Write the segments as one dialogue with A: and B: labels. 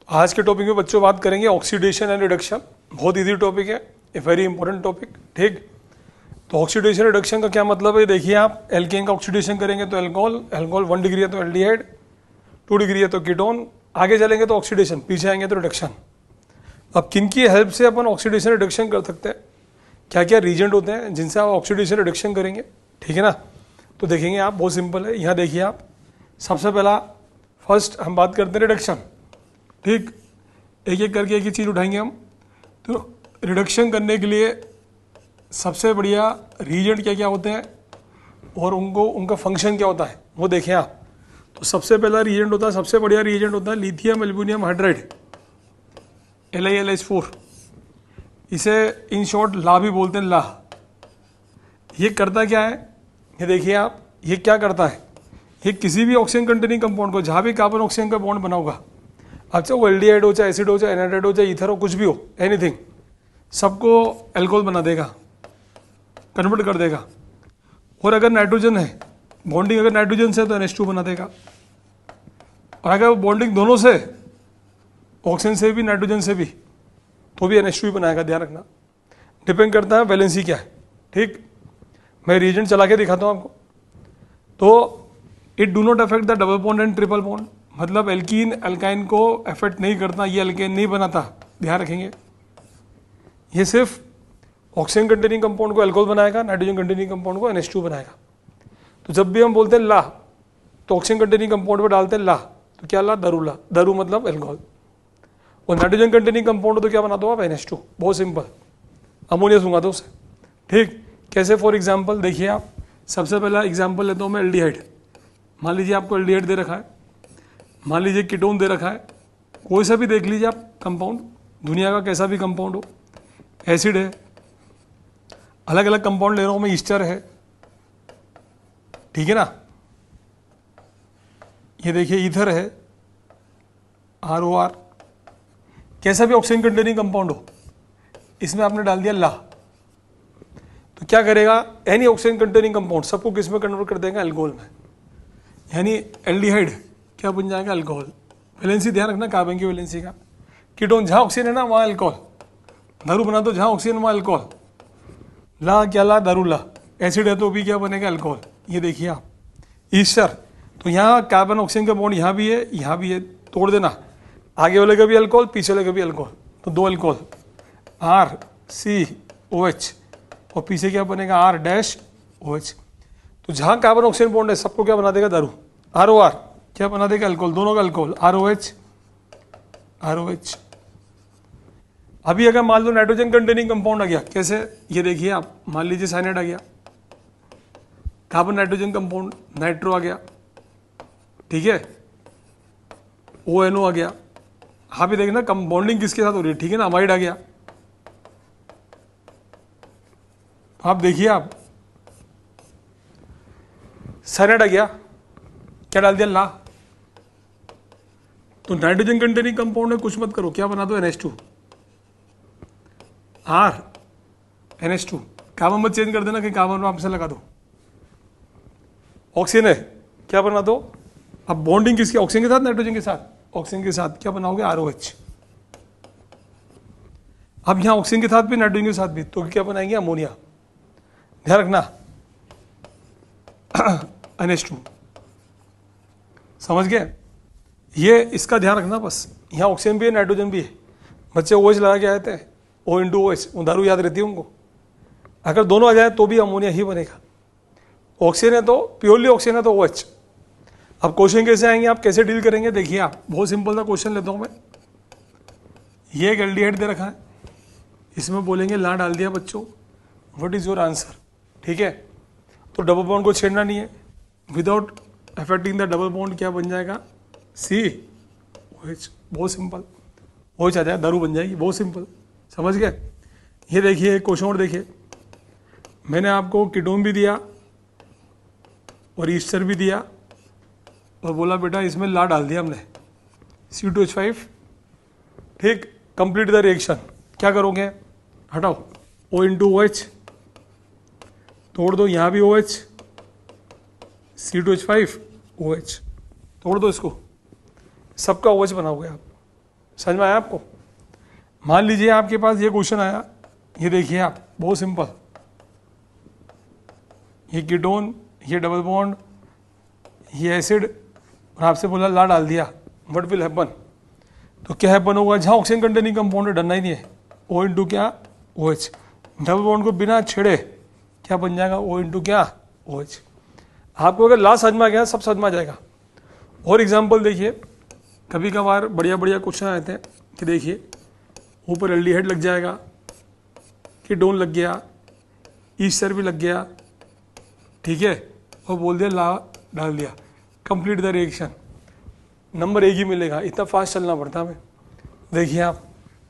A: आज के टॉपिक में बच्चों बात करेंगे ऑक्सीडेशन एंड रिडक्शन। बहुत इजी टॉपिक है, ए वेरी इंपॉर्टेंट टॉपिक। ठीक, तो ऑक्सीडेशन रिडक्शन का क्या मतलब है, देखिए आप एल्केन का ऑक्सीडेशन करेंगे तो एल्कोहल, एल्कोहल 1 डिग्री है तो एल्डिहाइड, 2 डिग्री है तो कीटोन, आगे चलेंगे तो ऑक्सीडेशन, पीछे आएंगे तो रिडक्शन। अब किन की हेल्प से अपन ऑक्सीडेशन रिडक्शन कर सकते हैं, क्या क्या रीजेंट होते हैं जिनसे आप ऑक्सीडेशन रिडक्शन करेंगे, ठीक है ना। तो देखेंगे आप, बहुत सिंपल है। यहाँ देखिए आप, सबसे पहला फर्स्ट हम बात करते हैं रिडक्शन। ठीक, एक एक करके एक ही चीज़ उठाएंगे हम। तो रिडक्शन करने के लिए सबसे बढ़िया रीजेंट क्या क्या होते हैं और उनका फंक्शन क्या होता है वो देखें आप। तो सबसे पहला रीजेंट होता है, सबसे बढ़िया रीजेंट होता है लिथियम एल्यूमिनियम हाइड्राइड, LiLH4। इसे इन शॉर्ट ला भी बोलते हैं, ला। ये करता क्या है, ये देखिए आप, ये क्या करता है, ये किसी भी ऑक्सीजन कंटेनिंग कंपाउंड को, जहाँ भी कार्बन ऑक्सीजन का बॉन्ड बना होगा, अच्छा वो एल्डिहाइड हो, चाहे एसिड हो, चाहे एनाइड्राइड हो, चाहे ईथर हो, कुछ भी हो, एनीथिंग, सबको एल्कोहल बना देगा, कन्वर्ट कर देगा। और अगर नाइट्रोजन है, बॉन्डिंग अगर नाइट्रोजन से है तो NH2 बना देगा। और अगर बॉन्डिंग दोनों से, ऑक्सीजन से भी नाइट्रोजन से भी, तो भी NH2 ही बनाएगा, ध्यान रखना। डिपेंड करता है वैलेंसी क्या है। ठीक, मैं रीजेंट चला के दिखाता हूँ आपको। तो it do not affect the double bond and triple bond, मतलब एल्कीन एल्काइन को अफेक्ट नहीं करता, ये एल्केन नहीं बनाता, ध्यान रखेंगे। ये सिर्फ ऑक्सीजन कंटेनिंग कंपाउंड को अल्कोहल बनाएगा, नाइट्रोजन कंटेनिंग कंपाउंड को NH2 बनाएगा। तो जब भी हम बोलते हैं ला, तो ऑक्सीजन कंटेनिंग कंपाउंड पर डालते हैं ला, तो क्या ला, दारू ला, दारू मतलब अल्कोहल। और नाइट्रोजन कंटेनिंग कंपाउंड तो क्या बना दो आप, NH2, बहुत सिंपल, अमोनिया सुंगा दो उसे। ठीक, कैसे, फॉर एग्जाम्पल देखिए आप, सबसे पहला एग्जाम्पल लेता हूँ मैं एल्डिहाइड। मान लीजिए आपको एल्डिहाइड दे रखा है, मान लीजिए कीटोन दे रखा है, कोई सा भी देख लीजिए आप कंपाउंड, दुनिया का कैसा भी कंपाउंड हो, एसिड है, अलग अलग कंपाउंड ले रहा हूं मैं, ईस्टर है, ठीक है ना। ये देखिए ईथर है, ROR, कैसा भी ऑक्सीजन कंटेनिंग कंपाउंड हो, इसमें आपने डाल दिया ला, तो क्या करेगा, एनी ऑक्सीजन कंटेनिंग कंपाउंड सबको किस में कन्वर्ट कर देगा, अल्कोहल में। यानी एल्डिहाइड क्या बन जाएगा, अल्कोहल। वैलेंसी ध्यान रखना, कार्बन की वैलेंसी का। कीटोन जहाँ ऑक्सीजन है ना वहाँ अल्कोहल, दारू बना दो जहाँ ऑक्सीजन वहाँ अल्कोहल, ला क्या ला, दारू ला। एसिड है तो भी क्या बनेगा, अल्कोहल। ये देखिए आप, ईस्टर, तो यहाँ कार्बन ऑक्सीजन का बॉन्ड यहाँ भी है, यहाँ भी है, तोड़ देना, आगे वाले का भी अल्कोहल, पीछे वाले का भी अल्कोहल, तो 2 अल्कोहल, RCOH, और पीछे क्या बनेगा, R-OH। तो जहाँ कार्बन ऑक्सीजन बॉन्ड है सबको क्या बना देगा, दारू। ROR क्या बना देगा, अल्कोहल, दोनों का अल्कोहल, ROH। अभी अगर मान लो नाइट्रोजन कंटेनिंग कंपाउंड आ गया, कैसे, ये देखिए आप, मान लीजिए साइनाइड आ गया, कार्बन नाइट्रोजन कंपाउंड, नाइट्रो आ गया, ठीक है, ONO आ गया। हाँ भी देखना कम बॉन्डिंग किसके साथ हो रही है, ठीक है ना, अमाइड आ गया। आप देखिए आप, साइनाइड आ गया, क्या डाल दिया, ला। तो नाइट्रोजन कंटेनिंग कंपाउंड है, कुछ मत करो, क्या बना दो, NH2, NH2, कार्बन मत चेंज कर देना कि कार्बन वापस से लगा दो। ऑक्सीजन है, क्या बना दो, अब बॉन्डिंग किसकी, ऑक्सीजन के साथ, नाइट्रोजन के साथ, ऑक्सीजन के साथ, क्या बनाओगे, ROH। अब यहां ऑक्सीजन के साथ भी नाइट्रोजन के साथ भी, तो क्या बनाएंगे, अमोनिया। ध्यान रखना, NH2, समझ गए। ये इसका ध्यान रखना बस, यहाँ ऑक्सीजन भी है, नाइट्रोजन भी है। बच्चे OH लगा के आए थे, O*OH, वो दारू याद रहती है उनको। अगर दोनों आ जाए तो भी अमोनिया ही बनेगा। ऑक्सीजन है तो प्योरली ऑक्सीजन है तो OH। अब क्वेश्चन कैसे आएंगे, आप कैसे डील करेंगे, देखिए आप, बहुत सिंपल सा क्वेश्चन लेता हूँ मैं। ये एक एल्डिहाइड दे रखा है, इसमें बोलेंगे ला डाल दिया बच्चों, व्हाट इज योर आंसर, ठीक है। तो डबल बॉन्ड को छेड़ना नहीं है, without affecting the double bond क्या बन जाएगा, COH, बहुत सिंपल, OH आ जाएगा, दारू बन जाएगी, बहुत सिंपल, समझ गए। ये देखिए क्वेश्चन और देखिए, मैंने आपको कीटोन भी दिया और ईस्टर भी दिया और बोला बेटा इसमें ला डाल दिया हमने, C2H5, ठीक, कंप्लीट द रिएक्शन। क्या करोगे, हटाओ, O*OH, तोड़ दो, यहाँ भी OH, C2H5, OH, तोड़ दो इसको, सबका OH बनाओगे आप, समझ में आया आपको? मान लीजिए आपके पास ये क्वेश्चन आया, ये देखिए आप, बहुत सिंपल, ये कीटोन, ये डबल बॉन्ड, ये एसिड, और आपसे बोला ला डाल दिया, व्हाट विल हैपन? तो क्या हैपन होगा? जहाँ ऑक्सीजन कंटेनिंग कंपाउंड डरना ही नहीं है, O इंटू क्या? OH। डबल बॉन्ड को बिना छेड़े क्या बन जाएगा? O इंटू क्या? OH। आपको अगर ला समझ में आ गया, सब समझ में आ जाएगा। और एग्जाम्पल देखिए, कभी कभार बढ़िया बढ़िया क्वेश्चन आते हैं कि देखिए ऊपर एल्डिहाइड लग जाएगा, कीटोन लग गया, ईस्टर भी लग गया, ठीक है, और बोल दिया ला डाल दिया, कंप्लीट द रिएक्शन, नंबर एक ही मिलेगा। इतना फास्ट चलना पड़ता है हमें। देखिए आप,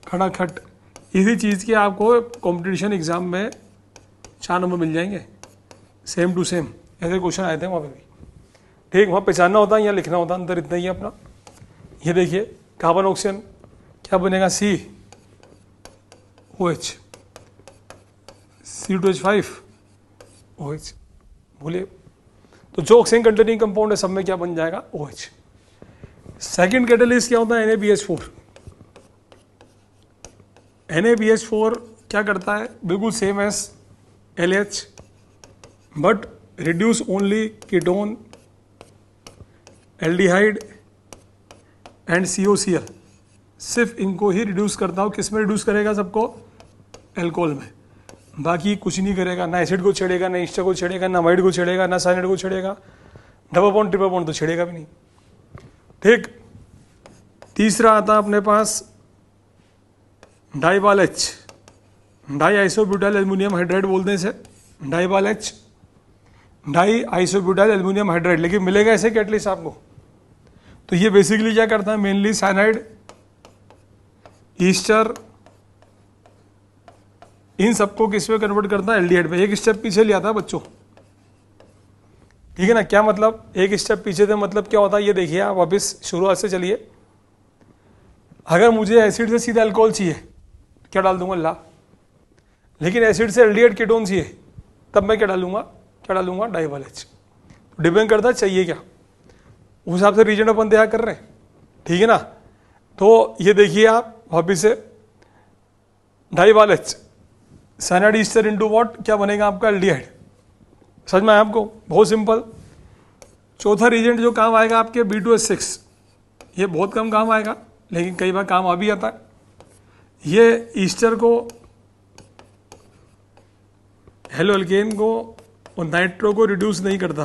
A: खटाखट इसी चीज़ के आपको कंपटीशन एग्जाम में 4 नंबर मिल जाएंगे, सेम टू सेम। ऐसे क्वेश्चन आए थे वहाँ पे भी, ठीक, वहाँ पहचानना होता है, यहाँ लिखना होता है, अंतर इतना ही है अपना। ये देखिए कार्बन ऑक्सीजन क्या बनेगा? COH, C2H5 OH, बोलिए। तो जो ऑक्सीजन कंटेनिंग कंपाउंड है सब में क्या बन जाएगा? OH। सेकंड कैटेलिस्ट क्या होता है? NaBH4। NaBH4 क्या करता है? बिल्कुल same as LH, but reduce only ketone, aldehyde and COCl। सिर्फ इनको ही रिड्यूस करता हूँ। किस में रिड्यूस करेगा? सबको एल्कोहल में, बाकी कुछ नहीं करेगा। ना एसिड को छेड़ेगा, ना ईस्टर को छेड़ेगा, ना अमाइड को छेड़ेगा, ना साइनाइड को छेड़ेगा, डबल बॉन्ड ट्रिपल बॉन्ड तो छेड़ेगा भी नहीं, ठीक। तीसरा आता है अपने पास DIBAL H, di isobutyl aluminium hydride बोलते हैं इसे, DIBAL H, di isobutyl aluminium hydride. लेकिन मिलेगा ऐसे कि एटलीस्ट आपको। तो ये बेसिकली क्या करता है? मेनली साइनाइड, ईस्टर, इन सबको किस में कन्वर्ट करता है? एल्डिहाइड पे। एक स्टेप पीछे ले आता है बच्चों, ठीक है ना? क्या मतलब एक स्टेप पीछे थे? मतलब क्या होता है ये देखिए आप, वापिस शुरुआत से चलिए। अगर मुझे एसिड से सीधा अल्कोहल चाहिए क्या डाल दूंगा? ला। लेकिन एसिड से एल्डिहाइड कीटोन चाहिए, तब मैं क्या डालूंगा? डाइबाल H। डिपेंड करता है चाहिए क्या, उस हिसाब से रीजन अपन तैयार कर रहे हैं, ठीक है ना? तो ये देखिए आप वापिस से, डाइबाल H, cyanide Easter into what, क्या बनेगा आपका? एल्डिहाइड। समझ में आया आपको? बहुत सिंपल। चौथा रीजेंट जो काम आएगा आपके B2H6, ये बहुत कम काम आएगा लेकिन कई बार काम आ भी आता है। ये ईस्टर को, हेलो एल्केन को और नाइट्रो को रिड्यूस नहीं करता,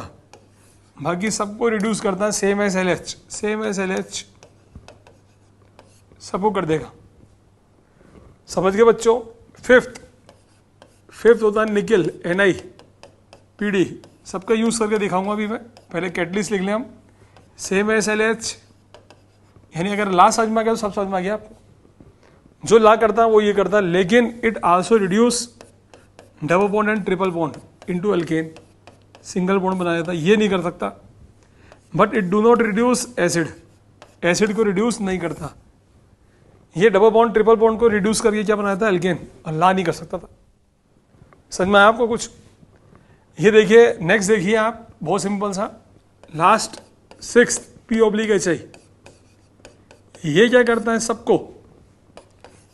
A: बाकी सबको रिड्यूस करता है। Same as LH, same as LH सबको कर देगा। समझ गए बच्चों? फिफ्थ होता है निकिल, NiPd, सबका यूज करके दिखाऊंगा अभी मैं। पहले कैटलिस्ट लिख लें हम, सेम एज LH, यानी अगर ला समझ में आ गया तो सब समझ में आ गया आपको। जो ला करता है वो ये करता है, लेकिन it also reduce double bond and triple bond into alkane, single bond बना देता है, ये नहीं कर सकता। But it do not reduce acid, acid को रिड्यूस नहीं करता। ये डबल बॉन्ड ट्रिपल बॉन्ड को रिड्यूस करके क्या बनाता है? एल्केन, और ला नहीं कर सकता था। समझ में आया आपको कुछ? ये देखिए नेक्स्ट, देखिए आप, बहुत सिंपल सा, लास्ट 6 P/HI, ये क्या करता है? सबको,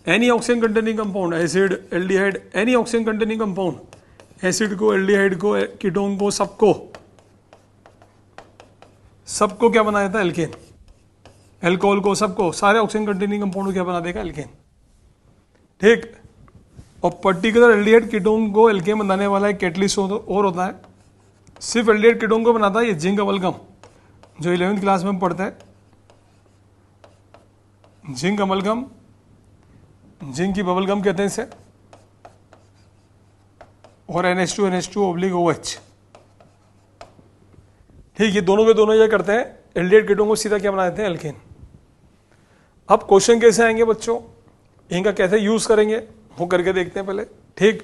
A: any oxygen containing compound, acid, aldehyde, any oxygen containing compound, acid को, एल्डिहाइड को, कीटोन को, सबको क्या बना देता है? एल्केन। एल्कोहल को, सबको, सारे ऑक्सीजन कंटेनिंग कंपाउंड को क्या बना देगा? एल्केन, ठीक। और पर्टिकुलर एल्डिहाइड कीटोन को एल्केन बनाने वाला एक कैटलिस्ट और होता है, सिर्फ एल्डिहाइड कीटोन को बनाता है ये जिंक अमलगम, जो 11वीं क्लास में पढ़ते हैं। जिंक अमलगम, जिंक की बबलगम कहते हैं इसे, और NH2OH, ठीक। ये दोनों के दोनों ये करते हैं, एल्डिहाइड कीटोन को सीधा क्या बना देते हैं? एल्केन। अब क्वेश्चन कैसे आएंगे बच्चों, इनका कैसे यूज करेंगे वो करके देखते हैं पहले, ठीक।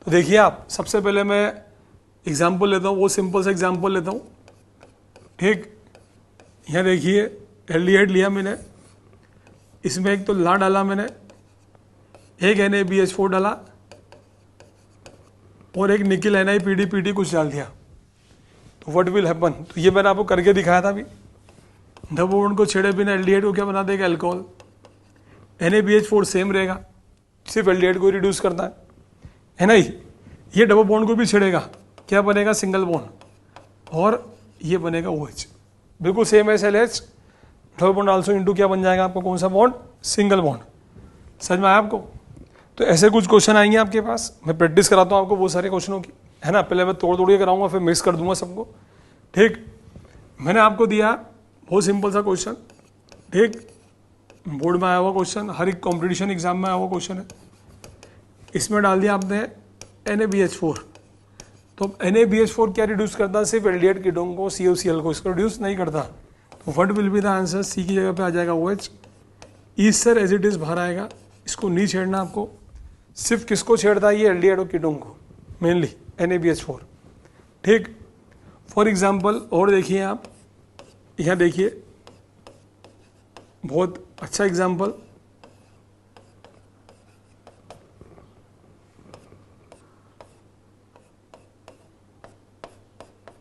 A: तो देखिए आप, सबसे पहले मैं एग्जाम्पल लेता हूँ, वो सिंपल सा एग्जाम्पल लेता हूँ, ठीक। यहाँ देखिए एल्डिहाइड लिया मैंने, इसमें एक तो ला डाला मैंने, एक NaBH4 डाला, और एक निकिल NiPd कुछ डाल दिया। तो व्हाट विल हैपन? तो ये मैंने आपको करके दिखाया था अभी। डबल बॉन्ड को छेड़े बिना एल्डिहाइड को क्या बना देगा? अल्कोहल। NaBH4 सेम रहेगा, सिर्फ एल्डिहाइड को रिड्यूस करता है ना। ये डबल बॉन्ड को भी छेड़ेगा, क्या बनेगा, सिंगल बॉन्ड, और ये बनेगा OH, बिल्कुल सेम है LH। Double bond also into क्या बन जाएगा आपको, कौन सा बॉन्ड, सिंगल बॉन्ड। समझ में आया आपको? तो ऐसे कुछ क्वेश्चन आएंगे आपके पास, मैं प्रैक्टिस कराता हूँ आपको बहुत सारे क्वेश्चनों की, है ना। पहले मैं तोड़ के कराऊंगा, फिर मिक्स कर दूंगा सबको, ठीक। मैंने आपको दिया बहुत सिंपल सा क्वेश्चन, ठीक, बोर्ड में आया हुआ क्वेश्चन, हर एक कॉम्पिटिशन एग्जाम में आया हुआ क्वेश्चन है। इसमें डाल दिया आपने NaBH4, तो NaBH4 क्या रिड्यूस करता है, सिर्फ एल्डिहाइड कीटोन को, COCl को, इसको रिड्यूस नहीं करता। तो what will be the answer, C की जगह पे आ जाएगा OH। Ester as it is बाहर आएगा, इसको नहीं छेड़ना आपको, सिर्फ किसको छेड़ता है, ये एल्डिहाइड और कीटोन को, मेनली NaBH4, ठीक। फॉर एग्जाम्पल और देखिए आप, यहाँ देखिए बहुत अच्छा एग्जाम्पल,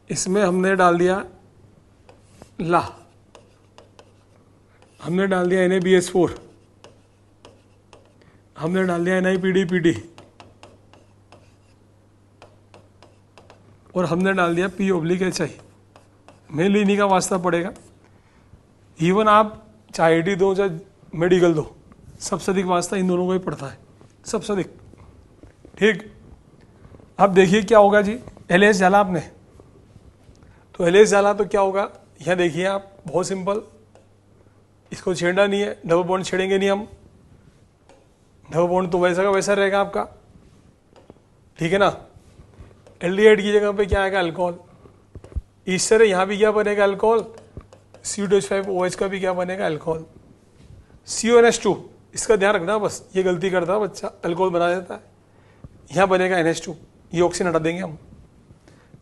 A: इसमें हमने डाल दिया ला, हमने डाल दिया NaBH4, हमने डाल दिया NiPDPD, और हमने डाल दिया P/HI। मेनली इन्हीं का वास्ता पड़ेगा। इवन आप चाहे IT दो चाहे मेडिकल दो, सबसे अधिक वास्ता इन दोनों को ही पड़ता है, सबसे अधिक, ठीक। अब देखिए क्या होगा जी, LH डाला आपने, तो LH डाला तो क्या होगा, यहाँ देखिए आप, बहुत सिंपल, इसको छेड़ना नहीं है, डबल बॉन्ड छेड़ेंगे नहीं हम, डबल बॉन्ड तो वैसा का वैसा रहेगा आपका, ठीक है ना। एल्डिहाइड की जगह पे क्या आएगा, अल्कोहल। इस तरह यहाँ भी क्या बनेगा, अल्कोहल, CO2H5OH का भी क्या बनेगा, अल्कोहल। CONH2, इसका ध्यान रखना बस, ये गलती करता है बच्चा, अल्कोहल बना देता है, यहाँ बनेगा NH2, ये ऑक्सीजन हटा देंगे हम।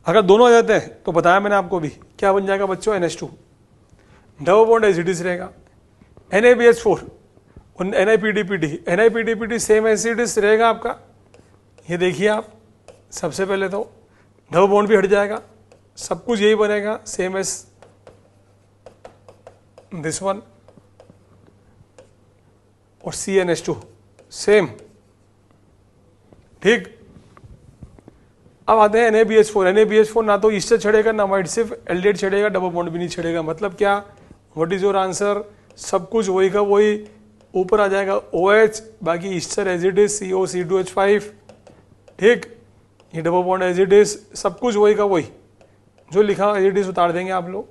A: अगर दोनों आ जाते हैं तो बताया मैंने आपको भी, क्या बन जाएगा बच्चों, NH2, double bond as it is रहेगा। NaBH4 और NiPDPD same as it is रहेगा आपका। ये देखिए आप, सबसे पहले तो डबल बॉन्ड भी हट जाएगा, सब कुछ यही बनेगा, सेम एज दिस वन, और CnH2 सेम, ठीक। अब आते हैं NaBH4 ना तो ईस्टर छड़ेगा ना वाइट, सिर्फ एल्डिहाइड छड़ेगा, डबल बॉन्ड भी नहीं छड़ेगा। मतलब क्या, व्हाट इज योर आंसर, सब कुछ वही का वही, ऊपर आ जाएगा OH, बाकी ester as it is, CO C2H5, ठीक। ये double bond as it is, सब कुछ वही का वही, जो लिखा एज इट इज उतार देंगे आप लोग।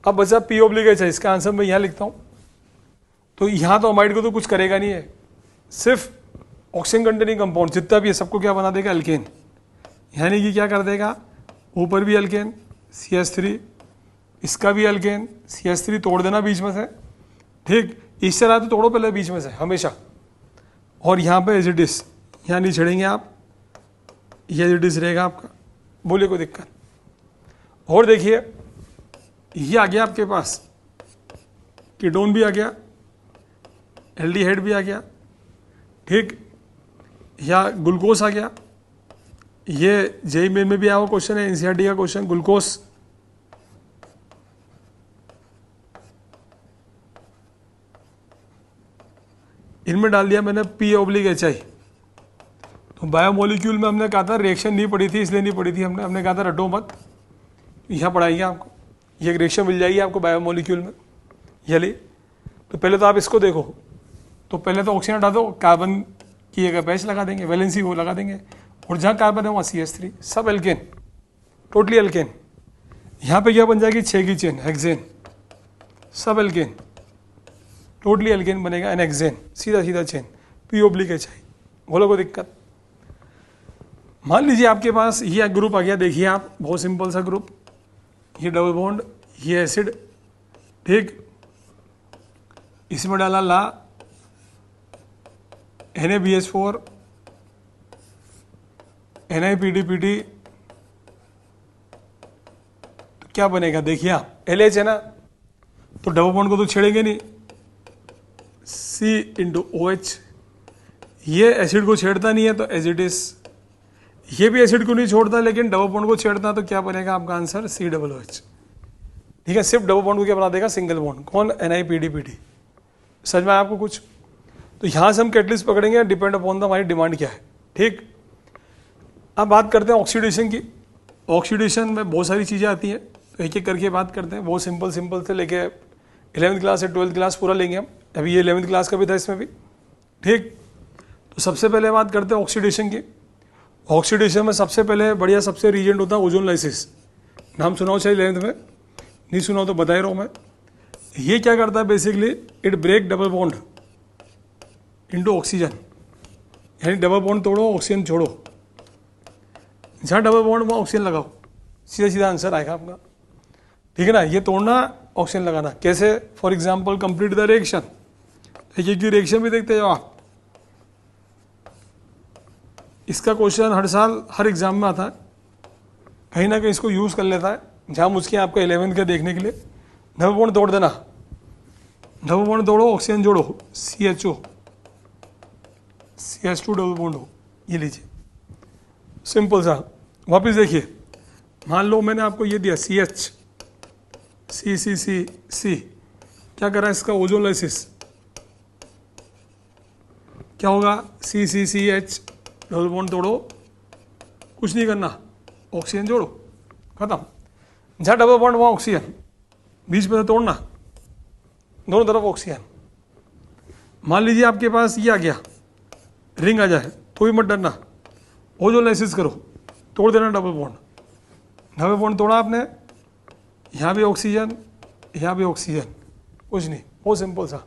A: अब बचा P/HI, इसका आंसर मैं यहाँ लिखता हूँ। तो यहाँ तो अमाइड को तो कुछ करेगा नहीं है, सिर्फ ऑक्सीजन कंटेनिंग कंपाउंड जितना भी है सबको क्या बना देगा, अल्केन। यानी कि क्या कर देगा, ऊपर भी अल्केन CH3, इसका भी अल्केन CH3 तोड़ देना बीच में से, ठीक। इस तरह तो तोड़ो पहले बीच में से हमेशा, और यहाँ पे एज इट इज, यहाँ नहीं छेड़ेंगे आप, ये एज इट इज रहेगा आपका, बोले कोई दिक्कत। और देखिए ये आ गया आपके पास, कीटोन भी आ गया, एल्डिहाइड भी आ गया, ठीक, या ग्लूकोस आ गया। ये जेईई मेन में भी आया हुआ क्वेश्चन है, NCERT का क्वेश्चन, ग्लूकोस। इनमें डाल दिया मैंने P/HI। तो बायोमोलिक्यूल में हमने कहा था रिएक्शन नहीं पड़ी थी, इसलिए नहीं पड़ी थी, हमने कहा था रटो मत, यहाँ पढ़ाइए आपको, ये एक रिएक्शन मिल जाएगी आपको बायोमोलिक्यूल में, ये ली। तो पहले तो आप इसको देखो, तो पहले तो ऑक्सीजन हटा दो, कार्बन की जगह बैच लगा देंगे, वैलेंसी वो लगा देंगे, और जहाँ कार्बन है वहाँ CH3, सब एल्केन, टोटली एल्केन। यहाँ पे क्या बन जाएगी, 6 की चेन, हेक्सेन, सब एल्केन, टोटली एल्केन बनेगा, एन हेक्सेन, सीधा सीधा चेन, P/HI। बोलो कोई दिक्कत। मान लीजिए आपके पास ये ग्रुप आ गया, देखिए आप, बहुत सिंपल सा ग्रुप, ये डबल बॉन्ड, ये एसिड, ठीक। इसमें डाला ला, NaBH4, NiPDPD, तो क्या बनेगा, देखिए आप, LH है ना, तो डबल बॉन्ड को तो छेड़ेंगे नहीं, C/OH, ये एसिड को छेड़ता नहीं है तो एज इट इज, ये भी एसिड को नहीं छोड़ता लेकिन डबल बॉन्ड को छेड़ता, तो क्या बनेगा आपका आंसर, C/OH, ठीक है। सिर्फ डबल बॉन्ड को क्या बना देगा, सिंगल बॉन्ड, कौन, NiPDPD। समझ में आया आपको कुछ? तो यहाँ से हम कैटलिस्ट पकड़ेंगे, डिपेंड अपॉन द हमारी डिमांड क्या है। ठीक, अब बात करते हैं ऑक्सीडेशन की। ऑक्सीडेशन में बहुत सारी चीज़ें आती हैं, तो एक एक करके बात करते हैं। बहुत सिंपल सिंपल से लेके 11वीं क्लास से 12वीं क्लास पूरा लेंगे हम। अभी ये 11वीं क्लास का भी था इसमें भी। ठीक, तो सबसे पहले बात करते हैं ऑक्सीडेशन की। ऑक्सीडेशन में सबसे पहले बढ़िया सबसे रीजेंट होता है ओजोन लाइसिस। नाम सुनाओ चाहे 11th में, नहीं सुनाओ तो बता ही रहा हूँ मैं। ये क्या करता है basically, it break double bond into oxygen, यानी डबल बॉन्ड तोड़ो ऑक्सीजन छोड़ो। जहाँ डबल बॉन्ड वहाँ ऑक्सीजन लगाओ, सीधा सीधा आंसर आएगा आपका। ठीक है ना, ये तोड़ना ऑक्सीजन लगाना। कैसे? For example complete the reaction. एक की रिएक्शन भी देखते हो आप। इसका क्वेश्चन हर साल हर एग्जाम में आता है, कहीं ना कहीं इसको यूज़ कर लेता है। जहाँ मुझके आपका 11th का देखने के लिए डबल बॉन्ड तोड़ देना, डबल बॉन्ड तोड़ो ऑक्सीजन जोड़ो, CHO CH2 डबल बॉन्ड हो, ये लीजिए सिंपल सा। वापस देखिए, मान लो मैंने आपको ये दिया CH C क्या कर रहा है इसका ओजोन लाइसिस, क्या होगा CH डबल बॉन्ड तोड़ो, कुछ नहीं करना, ऑक्सीजन जोड़ो, खत्म। जहाँ डबल बॉन्ड वहाँ ऑक्सीजन, बीच में से तोड़ना, दोनों तरफ ऑक्सीजन। मान लीजिए आपके पास ये आ गया, रिंग आ जाए तो भी मत डरना, ओजोन लाइसिस करो, तोड़ देना डबल बॉन्ड। डबल बॉन्ड तोड़ा आपने, यहाँ भी ऑक्सीजन, यहाँ भी ऑक्सीजन, कुछ नहीं, बहुत सिंपल सा।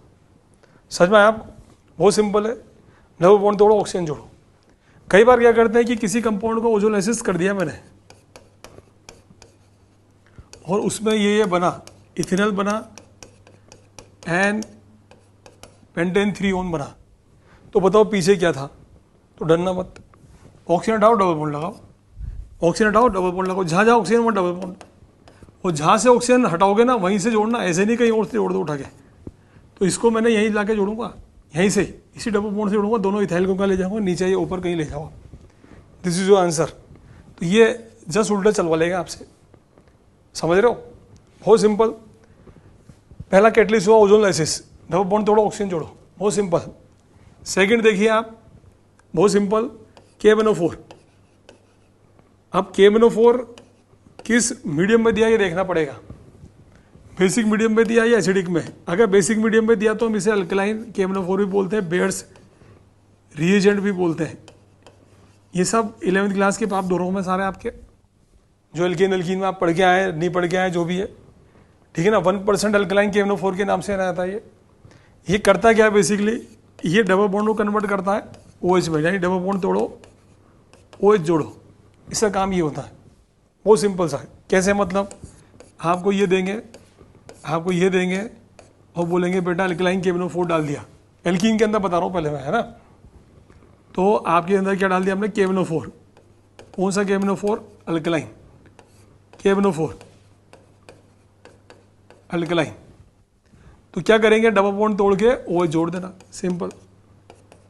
A: समझ में आया आपको? बहुत सिंपल है। डबल बॉन्ड तोड़ो ऑक्सीजन जोड़ो। कई बार क्या करते हैं कि किसी कंपाउंड को ओजोन लाइसिस कर दिया मैंने और उसमें ये बना, इथेनॉल बना एंड पेंटेन 3 ओन बना, तो बताओ पीछे क्या था? तो डरना मत, ऑक्सीजन हटाओ डबल बॉन्ड लगाओ, ऑक्सीजन हटाओ डबल बॉन्ड लगाओ, जहाँ जहाँ ऑक्सीजन वहाँ डबल बॉन्ड। और जहाँ से ऑक्सीजन हटाओगे ना वहीं से जोड़ना, ऐसे नहीं कहीं और से जोड़ दो उठा के। तो इसको मैंने यहीं ला के जोड़ूंगा, यहीं से इसी डबल बॉन्ड से जोड़ूंगा, दोनों इथाइल को ले जाऊंगा, नीचे ये ऊपर कहीं ले जाओ। This is your answer. तो ये जस्ट उल्टा चलवा लेगा आपसे, समझ रहे हो? बहुत सिंपल। पहला कैटलिस्ट हुआ ओजोन लाइसिस, डबल बॉन्ड तोड़ो ऑक्सीजन जोड़ो, बहुत सिंपल। सेकंड देखिए आप, बहुत सिंपल, KMnO4। अब KMnO4 किस मीडियम में दिया ये देखना पड़ेगा, बेसिक मीडियम में दिया या एसिडिक में। अगर बेसिक मीडियम में दिया तो हम इसे अल्कलाइन KMnO4 भी बोलते हैं, बेयर्स रिएजेंट भी बोलते हैं। ये सब 11वीं क्लास के पाप दोनों में सारे आपके, जो एल्कीन में आप पढ़ के आए नहीं पढ़ के आए जो भी है, ठीक है ना। 1% अल्कलाइन KMnO4 के नाम से रहता है। ये करता क्या है बेसिकली, ये डबल बॉन्ड को कन्वर्ट करता है OH में, यानी डबल बॉन्ड तोड़ो OH जोड़ो, इसका काम ये होता है। बहुत सिंपल सा है। कैसे? मतलब आपको ये देंगे, आपको ये देंगे और बोलेंगे बेटा अल्कलाइन KMnO4 डाल दिया। एल्कीन के अंदर बता रहा हूँ पहले मैं, है ना। तो आपके अंदर क्या डाल दिया हमने? KMnO4। कौन सा KMnO4? Alkaline KMnO4 alkaline. तो क्या करेंगे, डबल बॉन्ड तोड़ के OH जोड़ देना, सिंपल।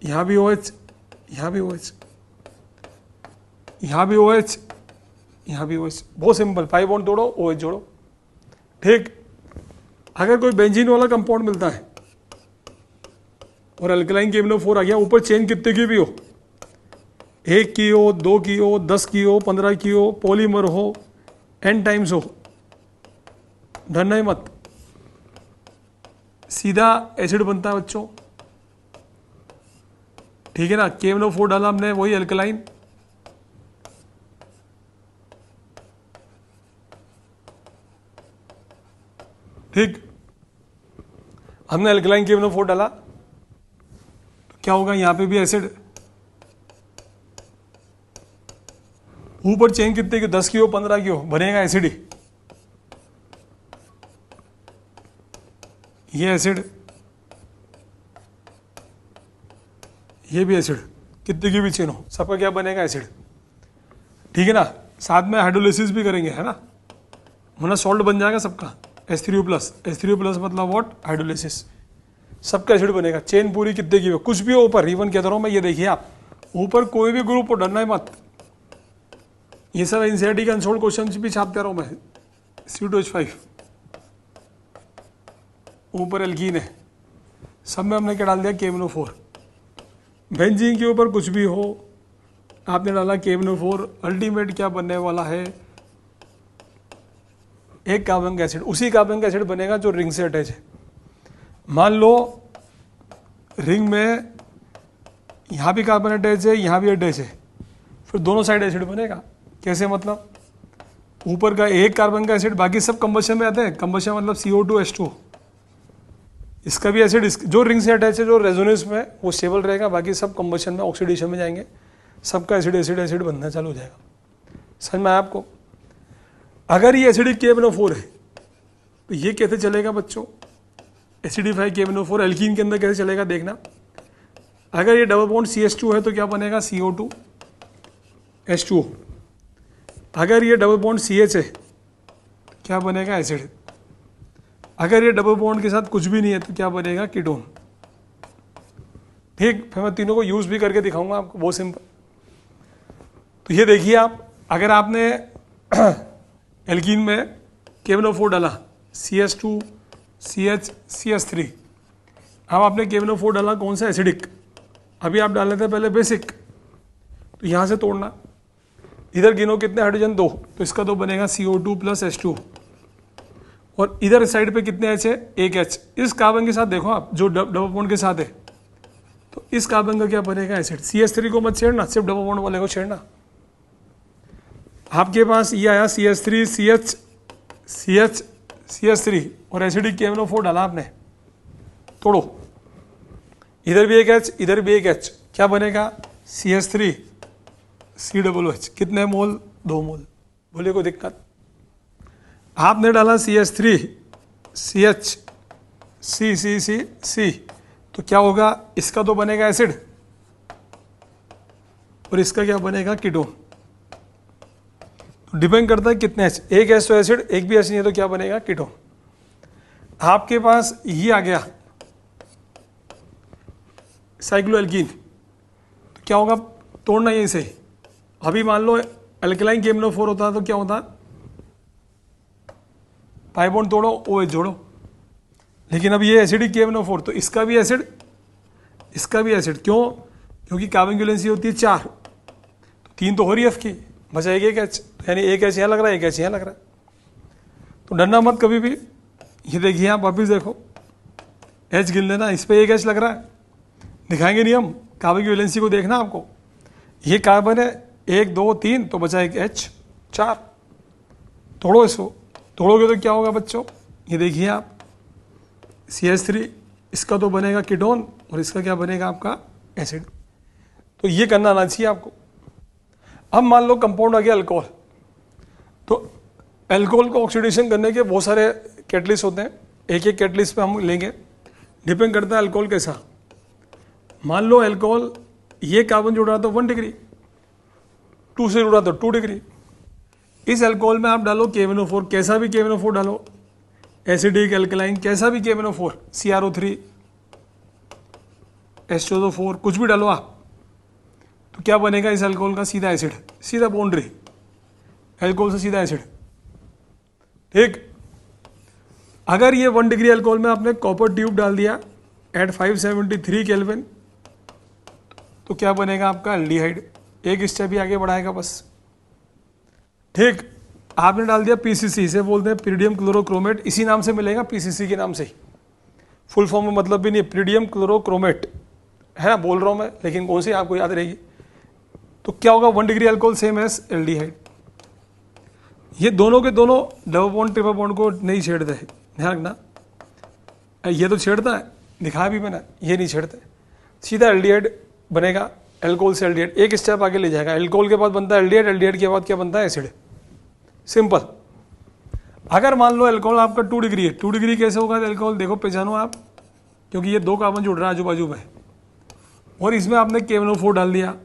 A: यहाँ भी OH, यहाँ भी OH, यहाँ भी OH, यहाँ भी OH, बहुत सिंपल। 5 बॉन्ड तोड़ो OH जोड़ो, ठीक। अगर कोई बेंजीन वाला कंपाउंड मिलता है और अल्कलाइन KMnO4 आ गया, ऊपर चेन कितने की भी हो, 1 की हो, 2 की हो, 10 की हो, 15 की हो, पॉलीमर हो, n टाइम्स हो, डरना ही मत, सीधा एसिड बनता है बच्चों, ठीक है ना। KMnO4 डाला हमने, वही अल्कलाइन, ठीक। हमने अल्कलाइन KMnO4 डाला तो क्या होगा, यहां पे भी एसिड, ऊपर चेन कितने की, 10 की हो, 15 की हो, बनेगा एसिड ही। ये एसिड, ये भी एसिड, कितने की भी चेन हो, सबका क्या बनेगा? एसिड, ठीक है ना। साथ में हाइड्रोलिसिस भी करेंगे, है ना, वरना सॉल्ट बन जाएगा सबका, H3O+, मतलब व्हाट? हाइड्रोलिसिस, सबका एसिड बनेगा। चेन पूरी कितने की हो, कुछ भी हो ऊपर, इवन कहता रहा हूं मैं, ये देखिए आप, ऊपर कोई भी ग्रुप हो, डरना ही मत। ये सब एनसीईआरटी के अनसोल्ड क्वेश्चन भी छापते रहा हूं मैं। C2H5 ऊपर एल्कीन है, सब में हमने क्या डाल दिया? KMnO4। बेंजीन के ऊपर कुछ भी हो, आपने डाला KNO4, अल्टीमेट क्या बनने वाला है, एक कार्बनिक एसिड। उसी कार्बनिक एसिड बनेगा जो रिंग से अटैच है। मान लो रिंग में यहाँ भी कार्बन अटैच है, यहाँ भी अटैच है, फिर दोनों साइड एसिड बनेगा। कैसे मतलब, ऊपर का एक कार्बन का एसिड, बाकी सब कंबशन में आते हैं। कंबशन मतलब CO2H2, इसका भी एसिड जो रिंग से अटैच है, जो रेजोनेंस में वो स्टेबल रहेगा, बाकी सब कंबशन में ऑक्सीडेशन में जाएंगे, सबका एसिड एसिड एसिड बनना चालू हो जाएगा। समझ में आया आपको? अगर ये एसिडिक KNO4 है तो ये कैसे चलेगा बच्चों, एसिडिफाई KNO4 एल्कीन के अंदर कैसे चलेगा देखना। अगर ये डबल बॉन्ड CH2 है तो क्या बनेगा, CO2H2O। अगर ये डबल बॉन्ड CH है तो क्या बनेगा, एसिड। अगर ये डबल बॉन्ड के साथ कुछ भी नहीं है तो क्या बनेगा, कीटोन। ठीक, फिर मैं तीनों को यूज भी करके दिखाऊंगा आपको, बहुत सिंपल। तो ये देखिए आप, अगर आपने एल्कीन में KNO4 डाला, CH2 CH CH3, अब आपने KNO4 डाला कौन सा, एसिडिक। अभी आप डाल लेते हैं पहले बेसिक, तो यहाँ से तोड़ना, इधर गिनो कितने हाइड्रोजन, 2, तो इसका तो बनेगा CO2 + H2। और इधर साइड पे कितने H है, एक H। इस कार्बन के साथ देखो आप, जो डबल बॉन्ड के साथ है, तो इस कार्बन का क्या बनेगा, एसिड। CH3 को मत छेड़ना, सिर्फ डबल बॉन्ड वाले को छेड़ना। आपके पास ये आया CH3 CH CH CH3 और एसिडिक KNO4 डाला आपने, तोड़ो, इधर भी एक H, इधर भी एक H, क्या बनेगा, CH3 COOH। कितने मोल, 2 मोल। बोले कोई दिक्कत। आपने डाला CH3 CH C तो क्या होगा, इसका तो बनेगा एसिड और इसका क्या बनेगा, कीटोन। तो डिपेंड करता है कितने H, एक H तो एसिड, एक भी H नहीं है तो क्या बनेगा, कीटोन। आपके पास ये आ गया साइक्लोएल्कीन, तो क्या होगा, तोड़ना यहीं से। अभी मान लो अल्कलाइन KNO4 होता तो क्या होता, पाई बॉन्ड तोड़ो, OH जोड़ो। लेकिन अब ये एसिडिक KNO4, तो इसका भी एसिड, इसका भी एसिड। क्यों, क्योंकि कार्बन की वैलेंसी होती है 4, तो 3 तो हो रही है F की, बचा एक H, यानी एक H यहाँ लग रहा है, एक H यहाँ लग रहा है। तो डरना मत कभी भी। ये देखिए आप वापिस देखो, H गिन लेना, इस पर एक H लग रहा है, दिखाएंगे नहीं हम, कार्बन की वैलेंसी को देखना आपको। ये कार्बन है 1 2 3, तो बचा एक H 4, तोड़ो इसको। तोड़ोगे तो क्या होगा बच्चों, ये देखिए आप, CH3, इसका तो बनेगा कीटोन और इसका क्या बनेगा आपका, एसिड। तो ये करना आना चाहिए आपको। अब मान लो कंपाउंड आ गया अल्कोहल, तो अल्कोहल को ऑक्सीडेशन करने के बहुत सारे कैटलिस्ट होते हैं, एक एक कैटलिस्ट पे हम लेंगे, डिपेंड करता है अल्कोहल कैसा। मान लो अल्कोहल, ये कार्बन जुड़ रहा था 1 डिग्री, 2 से जुड़ रहा था 2 डिग्री। इस अल्कोहल में आप डालो KNO4, कैसा भी KNO4 डालो, एसिडिक अल्कलाइन कैसा भी KNO4, CrO3 H2O4 कुछ भी डालो आप, तो क्या बनेगा इस अल्कोहल का, सीधा एसिड, सीधा बाउंड्री, अल्कोहल से सीधा एसिड। ठीक, अगर ये 1 डिग्री अल्कोहल में आपने कॉपर ट्यूब डाल दिया एट 573 केल्विन, तो क्या बनेगा आपका, एल्डिहाइड। एक स्टेप ही आगे बढ़ाएगा बस। ठीक, आपने डाल दिया PCC, इसे बोलते हैं पिरिडियम क्लोरोक्रोमेट, इसी नाम से मिलेगा, PCC के नाम से ही, फुल फॉर्म में मतलब भी नहीं, पिरिडियम क्लोरोक्रोमेट है ना, बोल रहा हूं मैं, लेकिन कौन सी आपको याद रहेगी। तो क्या होगा, 1 degree alcohol same as aldehyde. ये दोनों के दोनों डबल बॉन्ड ट्रिपल बॉन्ड को नहीं छेड़ते हैं, ध्यान रखना। ये तो छेड़ता है, दिखाया भी मैंने, ये नहीं छेड़ते, सीधा एल्डिहाइड बनेगा, अल्कोहल से एल्डिहाइड, एक स्टेप आगे ले जाएगा। अल्कोहल के बाद बनता है एल्डिहाइड, एल्डिहाइड के बाद क्या बनता है, एसिड। सिंपल। अगर मान लो अल्कोहल आपका 2 डिग्री है, 2 डिग्री कैसे होगा अल्कोहल, देखो पहचानो आप, क्योंकि ये 2 कार्बन जुड़ रहा है आजू बाजू में, और इसमें आपने KNO4 डाल दिया,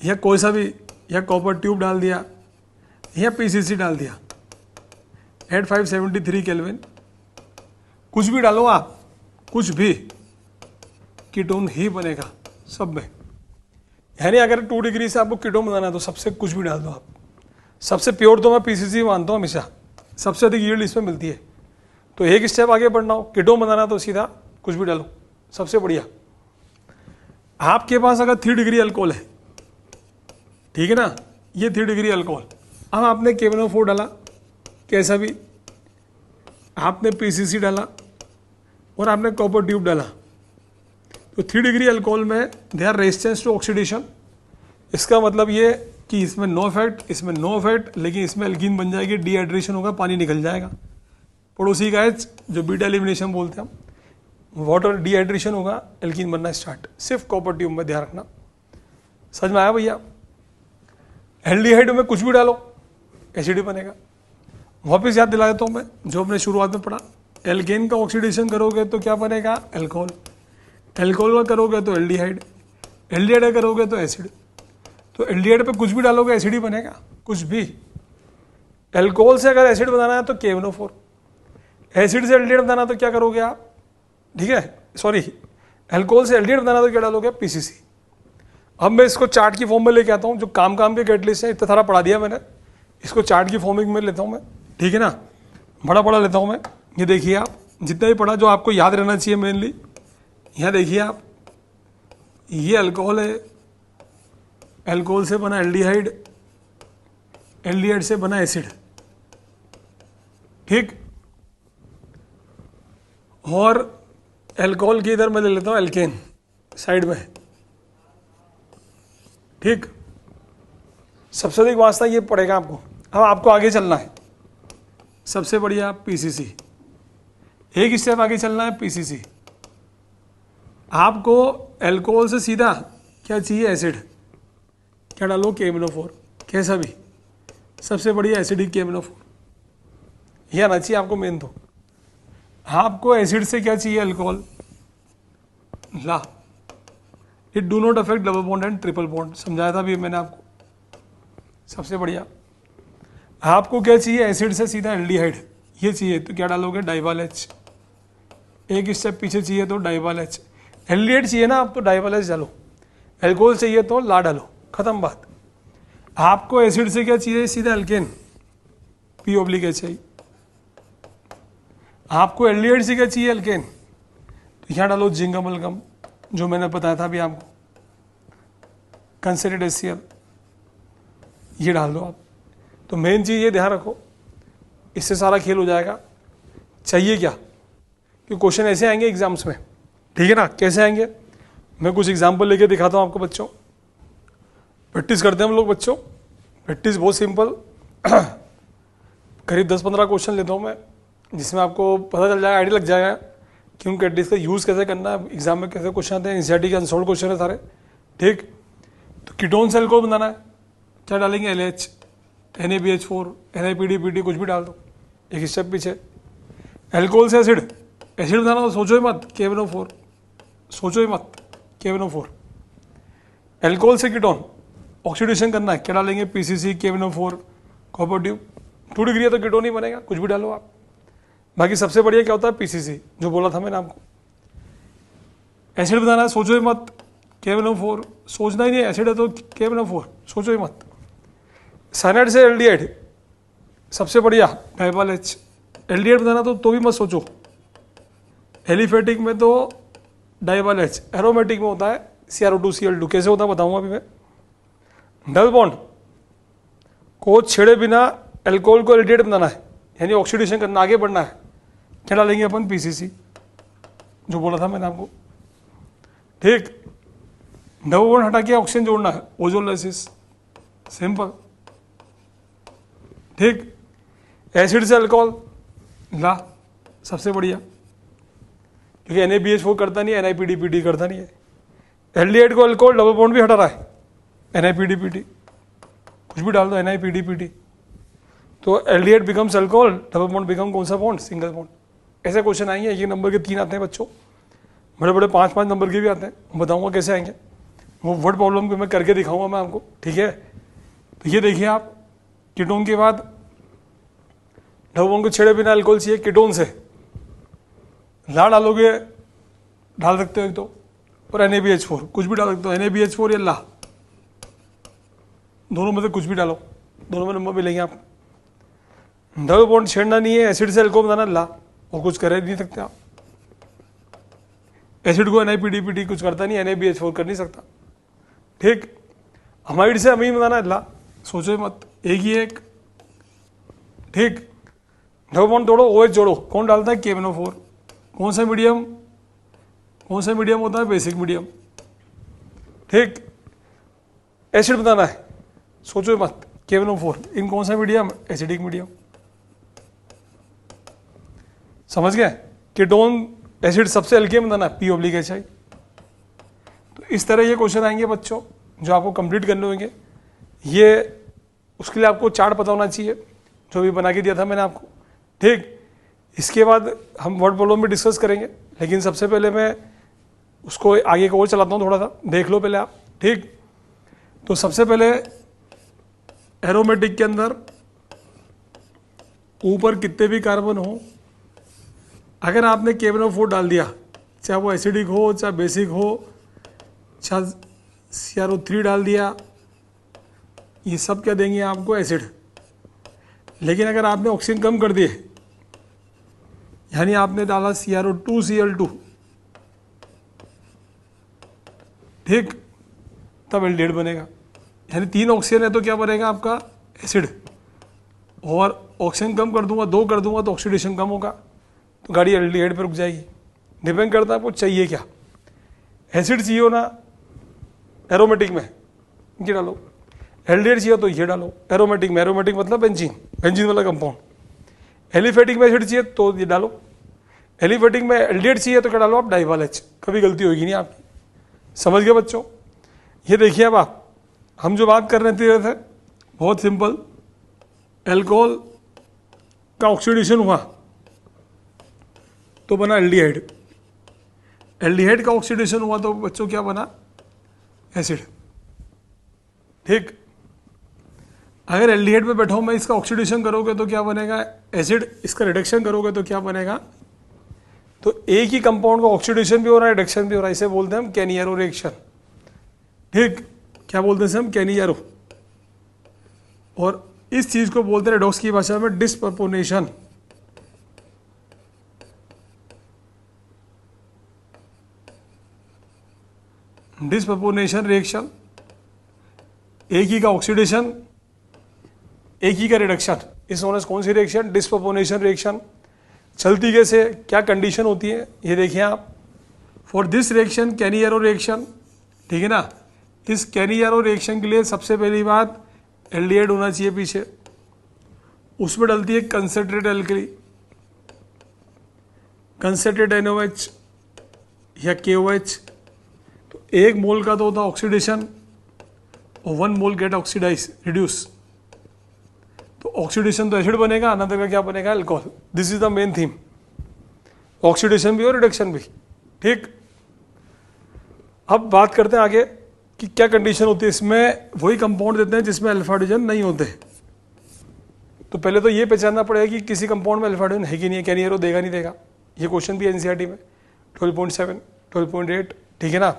A: या कोई सा भी, या कॉपर ट्यूब डाल दिया, या PCC डाल दिया एट 573 केल्विन, कुछ भी डालो आप, कुछ भी, कीटोन ही बनेगा सब में। यानी अगर 2 डिग्री से आपको कीटोन बनाना है तो सबसे कुछ भी डाल दो आप। सबसे प्योर तो मैं PCC मानता हूँ हमेशा, सबसे अधिक यील्ड इसमें मिलती है। तो एक स्टेप आगे बढ़ना हो, कीटोन बनाना तो सीधा कुछ भी डालो, सबसे बढ़िया। आपके पास अगर 3 डिग्री अल्कोहल है, ठीक है ना, ये 3 डिग्री अल्कोहल, अब आपने KNO4 डाला, कैसा भी, आपने PCC डाला और आपने कॉपर ट्यूब डाला, तो 3 डिग्री अल्कोहल में they are resistance to oxidation. इसका मतलब ये कि इसमें नो इफेक्ट, इसमें नो इफेक्ट, लेकिन इसमें एल्कीन बन जाएगी, डिहाइड्रेशन होगा, पानी निकल जाएगा। पड़ोसी का एच जो बीटा एलिमिनेशन बोलते हैं हम, वाटर डिहाइड्रेशन होगा, एल्कीन बनना स्टार्ट। सिर्फ कॉपर ट्यूब में ध्यान रखना। समझ में आया भैया? एल्डिहाइड में कुछ भी डालो एसिड ही बनेगा। वापस याद दिला देता हूँ मैं जो हमने शुरुआत में पढ़ा, एल्केन का ऑक्सीडेशन करोगे तो क्या बनेगा? एल्कोहल। एल्कोहल का करोगे तो एल्डिहाइड, एल्डिहाइड का करोगे तो एसिड। तो एल्डिहाइड पे कुछ भी डालोगे एसिड ही बनेगा, कुछ भी। एल्कोहल से अगर एसिड बनाना है तो KNO4, एसिड से एल्डिहाइड बनाना तो क्या करोगे आप? ठीक है, सॉरी, एल्कोहल से एल्डिहाइड बनाना तो क्या डालोगे? PCC। अब मैं इसको चार्ट की फॉर्म में लेके आता हूँ, जो काम के कैटलिस्ट है, इतना सारा पढ़ा दिया मैंने, इसको चार्ट की फॉर्म में लेता हूँ मैं, ठीक है ना, बड़ा लेता हूँ मैं। ये देखिए आप, जितना भी पढ़ा जो आपको याद रहना चाहिए मेनली, यहाँ देखिए आप, ये अल्कोहल है, अल्कोहल से बना एल्डिहाइड, एल्डिहाइड से बना एसिड, ठीक। और अल्कोहल की इधर मैं ले लेता हूँ एल्केन साइड में, ठीक। सबसे अधिक वास्ता ये पड़ेगा आपको। अब आपको आगे चलना है, सबसे बढ़िया PCC, एक स्टेप आगे चलना है PCC। आपको अल्कोहल से सीधा क्या चाहिए? एसिड। क्या डालो? KNO4, कैसा भी, सबसे बढ़िया एसिडिक KNO4, यह आना चाहिए आपको मेन। तो आपको एसिड से क्या चाहिए? अल्कोहल। ला, it do not affect double bond and triple bond, समझाया था अभी मैंने आपको। सबसे बढ़िया आपको क्या चाहिए? एसिड से सीधा एल्डिहाइड, ये चाहिए तो क्या डालोगे? डाइवाल H। एक स्टेप पीछे चाहिए तो डाइवाल H। एल्डिहाइड चाहिए ना आप तो डाइवाल H डालो, एल्कोहल चाहिए तो ला डालो, खत्म बात। आपको एसिड से क्या चाहिए? सीधा एल्केन, P/HI। आपको एल्डिहाइड से क्या चाहिए? एल्केन, तो यहाँ डालो जिंक अमलगम, जो मैंने बताया था अभी आपको, कंसिडर्ड HCl, ये डाल दो आप। तो मेन चीज़ ये ध्यान रखो, इससे सारा खेल हो जाएगा। चाहिए क्या? कि क्वेश्चन ऐसे आएंगे एग्जाम्स में, ठीक है ना। कैसे आएंगे? मैं कुछ एग्जाम्पल लेके दिखाता हूँ आपको बच्चों। प्रैक्टिस करते हैं हम लोग बच्चों, प्रैक्टिस बहुत सिंपल करीब 10-15 क्वेश्चन लेता हूँ मैं, जिसमें आपको पता चल जाएगा, आइडिया लग जाएगा कि उन प्रैक्टिस का यूज़ कैसे करना है, एग्जाम में कैसे क्वेश्चन आते हैं। एनसीईआरटी के अनसॉल्व क्वेश्चन है सारे, ठीक। तो कीटोन सेल को बनाना है, क्या डालेंगे? LH, NaBH4, NiPDPD, कुछ भी डाल दो, एक स्टेप पीछे। एल्कोहल से एसिड, एसिड बनाना तो सोचो ही मत, KNO4, सोचो ही मत, KNO4। एल्कोहल से कीटोन ऑक्सीडेशन करना है, क्या डालेंगे? PCC, KNO4, copper tube. 2 degree है तो कीटोन ही बनेगा, कुछ भी डालो आप। बाकी सबसे बढ़िया क्या होता है? PCC, जो बोला था मैंने आपको। एसिड बनाना है, सोचो ही मत, KNO4, सोचना ही नहीं, एसिड है तो KNO4, सोचो ही मत। साइनाइड से एल्डिहाइड, सबसे बढ़िया डाइवाल H। एल्डिहाइड बनाना तो भी मत सोचो। एलिफेटिक में तो डाइवाल H, एरोमेटिक में होता है CrO2Cl2। कैसे होता है बताऊंगा अभी मैं। डबल बॉन्ड को छेड़े बिना अल्कोहल को एल्डिहाइड बनाना है, यानी ऑक्सीडेशन करना, आगे बढ़ना है, क्या डालेंगे अपन? PCC, जो बोला था मैंने आपको, ठीक। डबल बॉन्ड हटा के ऑक्सीजन जोड़ना है, ओजोलाइसिस, सिंपल, ठीक। एसिड से अल्कोहल, ला, सबसे बढ़िया, क्योंकि NaBH4 करता नहीं है, NiPDPD करता नहीं है। एल्डिहाइड को अल्कोहल, डबल बॉन्ड भी हटा रहा है, NiPDPD, कुछ भी डाल दो, NiPDPD। तो aldehyde becomes alcohol, double bond become कौन सा बॉन्ड? Single bond. ऐसे क्वेश्चन आएंगे, एक नंबर के 3 आते हैं बच्चों, बड़े बड़े 5-5 नंबर के भी आते हैं। बताऊंगा कैसे आएंगे, वो वर्ड प्रॉब्लम को मैं करके दिखाऊंगा मैं आपको, ठीक है। तो ये देखिए आप, कीटोन के बाद डबल बॉन्ड को छेड़े बिना अल्कोहल चाहिए, कीटोन से ला डालोगे, डाल सकते हो एक तो, और NaBH4, कुछ भी डाल सकते हो, NaBH4 या ला, दोनों में से कुछ भी डालो, दोनों में नंबर मिलेंगे आपको। डबल बॉन्ड छेड़ना नहीं है, एसिड से अल्कोहल बनाना, ला, और कुछ कर ही नहीं सकते आप। एसिड को NiPDPT कुछ करता नहीं, NaBH4 कर नहीं सकता। ठीक, अमाइड से अमीन बनाना है, ला सोचो मत, एक ही एक। ठीक, डबल बॉन्ड तोड़ो, OH जोड़ो, कौन डालता है? KMnO4। कौन सा मीडियम होता है? Basic medium. ठीक, एसिड बनाना है, सोचो मत, KMnO4, इन कौन सा मीडियम? Acidic medium. समझ गए? कीटोन एसिड सबसे हल्के में बनाना है, P/HI। तो इस तरह ये क्वेश्चन आएंगे बच्चों, जो आपको कंप्लीट करने होंगे। ये उसके लिए आपको चार्ट पता होना चाहिए, जो भी बना के दिया था मैंने आपको। ठीक, इसके बाद हम वर्ड प्रॉब्लम भी डिस्कस करेंगे, लेकिन सबसे पहले मैं उसको आगे को और चलाता हूँ, थोड़ा सा देख लो पहले आप। ठीक, तो सबसे पहले एरोमेटिक के अंदर ऊपर कितने भी कार्बन हो, अगर आपने KMnO4 डाल दिया, चाहे वो एसिडिक हो, चाहे बेसिक हो, चाहे CrO3 डाल दिया, ये सब क्या देंगे आपको? एसिड। लेकिन अगर आपने ऑक्सीजन कम कर दिए, यानी आपने डाला CrO2Cl2, ठीक, तब एल्डिहाइड बनेगा। यानी 3 ऑक्सीजन है तो क्या बनेगा आपका? एसिड। और ऑक्सीजन कम कर दूंगा, 2 कर दूंगा, तो ऑक्सीडेशन कम होगा, तो गाड़ी एल्डिहाइड पर रुक जाएगी। डिपेंड करता है आपको चाहिए क्या। एसिड चाहिए हो ना एरोमेटिक में, ये डालो। एल्डिहाइड चाहिए तो ये डालो एरोमेटिक में। एरोमेटिक मतलब बेंजीन वाला कंपाउंड। एलिफेटिक में एसिड चाहिए तो ये डालो। एलिफेटिक में एल्डिहाइड चाहिए तो क्या डालो आप? डाइवाल H। कभी गलती होगी नहीं आपकी। समझ गए बच्चों? ये देखिए अब आप, हम जो बात कर रहे थे बहुत सिंपल, एल्कोहल का ऑक्सीडेशन हुआ तो बना एल्डिहाइड। एल्डिहाइड का ऑक्सीडेशन हुआ तो बच्चों क्या बना? एसिड। ठीक, अगर एल्डिहाइड पे बैठा हूं मैं, इसका ऑक्सीडेशन करोगे तो क्या बनेगा? एसिड। इसका रिडक्शन करोगे तो क्या बनेगा? तो एक ही कंपाउंड का ऑक्सीडेशन भी हो रहा है, रिडक्शन भी हो रहा है, इसे बोलते हैं हम कैनियारो रिएक्शन। ठीक, क्या बोलते हैं हम? कैनियारो। और इस चीज को बोलते हैं रेडॉक्स की भाषा में डिस्प्रपोनेशन। डिस्प्रपोनेशन रिएक्शन, एक ही का ऑक्सीडेशन, एक ही का रिडक्शन, इस नोन एज कौन सी रिएक्शन? डिस्प्रपोनेशन रिएक्शन। चलती कैसे, क्या कंडीशन होती है, ये देखिए आप। फॉर दिस रिएक्शन कैनियारो रिएक्शन, ठीक है ना, इस कैनियारो रिएक्शन के लिए सबसे पहली बात एल्डिहाइड होना चाहिए पीछे। उसमें डलती है कंसंट्रेटेड एल्कली, कंसंट्रेटेड NaOH या KOH। तो 1 मोल का तो होता ऑक्सीडेशन और 1 मोल गेट ऑक्सीडाइज रिड्यूस। तो ऑक्सीडेशन तो एसिड बनेगा, अनदर का क्या बनेगा? Alcohol. This is the main theme, oxidation भी और रिडक्शन भी। ठीक, अब बात करते हैं आगे कि क्या कंडीशन होती है। इसमें वही कंपाउंड देते हैं जिसमें अल्फा हाइड्रोजन नहीं होते। तो पहले तो ये पहचानना पड़ेगा कि किसी कंपाउंड में अल्फा हाइड्रोजन है कि नहीं है। कैनियारो देगा नहीं देगा, ये क्वेश्चन भी NCERT में 12.7 12.8, ठीक है ना,